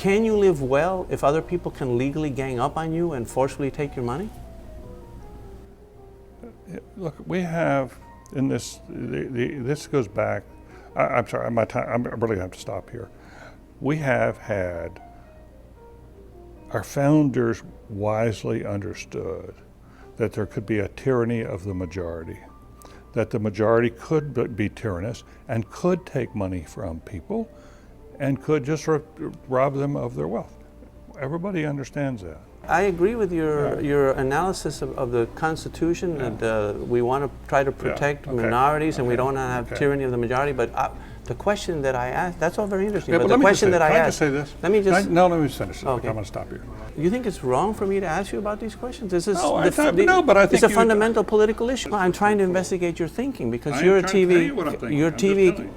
can you live well if other people can legally gang up on you and forcefully take your money? Look, we have in this, this goes back, I'm sorry, I really have to stop here. We have had, our founders wisely understood that there could be a tyranny of the majority, that the majority could be tyrannous and could take money from people and could just rob them of their wealth. Everybody understands that. I agree with your analysis of the Constitution, and we want to try to protect minorities, and we don't want to have tyranny of the majority. But the question that I asked, that's all very interesting. But the question that I asked, can I just say this? Let me just. No, let me just finish. Okay. I'm going to stop you. You think it's wrong for me to ask you about these questions? This is no, but I think it's a fundamental political issue. I'm trying to investigate your thinking because you're a TV,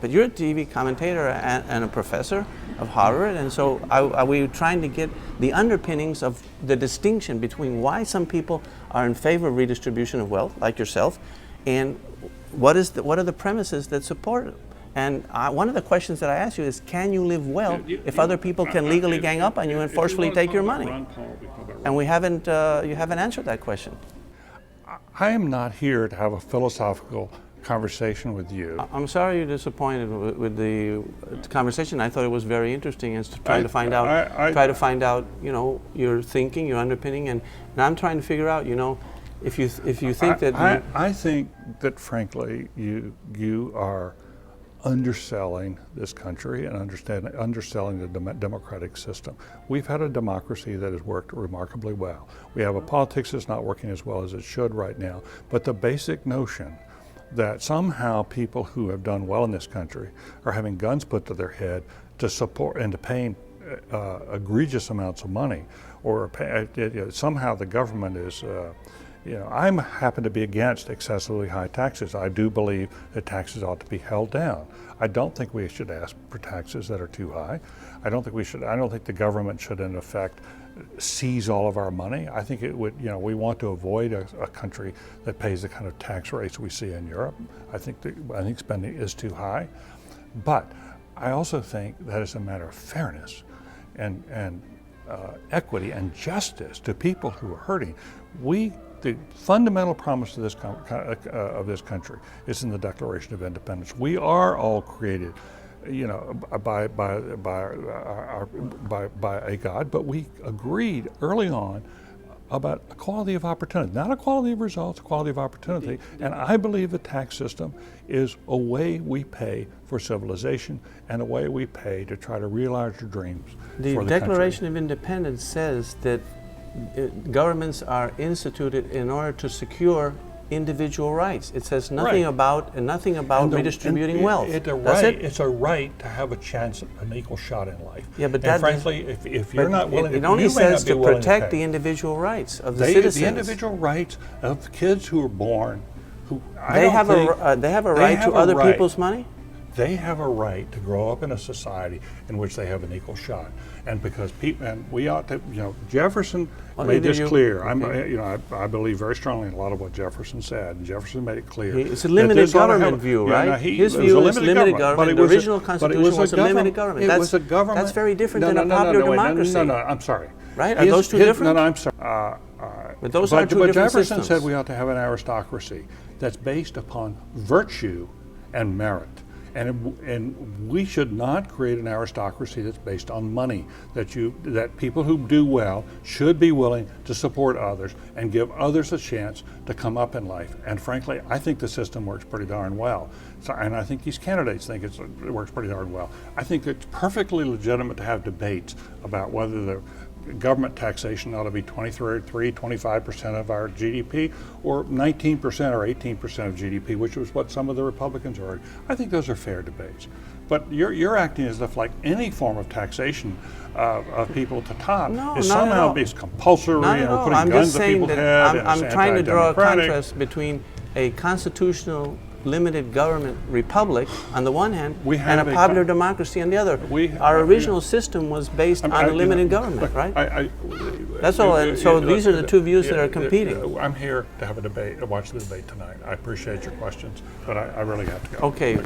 but you're a TV commentator and a professor of Harvard, and so are we trying to get the underpinnings of the distinction between why some people are in favor of redistribution of wealth, like yourself, and what are the premises that support it? And one of the questions that I asked you is, can you live well if other people can legally gang up on you and forcefully take your money? And we haven't, you haven't answered that question. I am not here to have a philosophical conversation with you. I'm sorry you're disappointed with the conversation. I thought it was very interesting, and to try to find out, you know, your thinking, your underpinning, and I'm trying to figure out, you know, if you think that I think that frankly you are underselling this country and underselling the democratic system. We've had a democracy that has worked remarkably well. We have a politics that's not working as well as it should right now, but the basic notion that somehow people who have done well in this country are having guns put to their head to support and to paying egregious amounts of money, or somehow the government is you know, I happen to be against excessively high taxes. I do believe that taxes ought to be held down. I don't think we should ask for taxes that are too high. I don't think the government should in effect seize all of our money. I think it would, you know, we want to avoid a country that pays the kind of tax rates we see in Europe. I think spending is too high. But I also think that it's a matter of fairness and equity and justice to people who are hurting. The fundamental promise of this country is in the Declaration of Independence. We are all created, you know, by a God, but we agreed early on about equality of opportunity, not equality of results, equality of opportunity. And I believe the tax system is a way we pay for civilization and a way we pay to try to realize our dreams. The Declaration of Independence says that governments are instituted in order to secure individual rights. It says nothing about redistributing wealth. It's a right to have a chance, an equal shot in life. Yeah, but frankly, if you're not willing, it only says to protect the individual rights of the citizens. The individual rights of kids who are born, who they have a right to other people's money. They have a right to grow up in a society in which they have an equal shot, and because people, and we ought to, you know, Jefferson made this clear. I believe very strongly in a lot of what Jefferson said, and Jefferson made it clear. It's a limited government view, right? His view is limited government. The original Constitution was a limited government. It was a government. That's very different than a popular democracy. No, I'm sorry. Right? Are those two different? No, I'm sorry. But those are two different Jefferson systems. said we ought to have an aristocracy that's based upon virtue and merit. And we should not create an aristocracy that's based on money, that people who do well should be willing to support others and give others a chance to come up in life. And frankly, I think the system works pretty darn well. And I think these candidates think it works pretty darn well. I think it's perfectly legitimate to have debates about whether the government taxation ought to be 23, 25% of our GDP, or 19% or 18% of GDP, which was what some of the Republicans are. I think those are fair debates. But you're acting as if like any form of taxation of people at the top is somehow be compulsory and we're putting guns to people's head. I'm trying to draw a contrast between a constitutional limited government republic on the one hand and a popular democracy on the other. Our original system was based on a limited government, right? That's all. And so these are the two views that are competing. I'm here to have a debate, watch the debate tonight. I appreciate your questions, but I really have to go. Okay.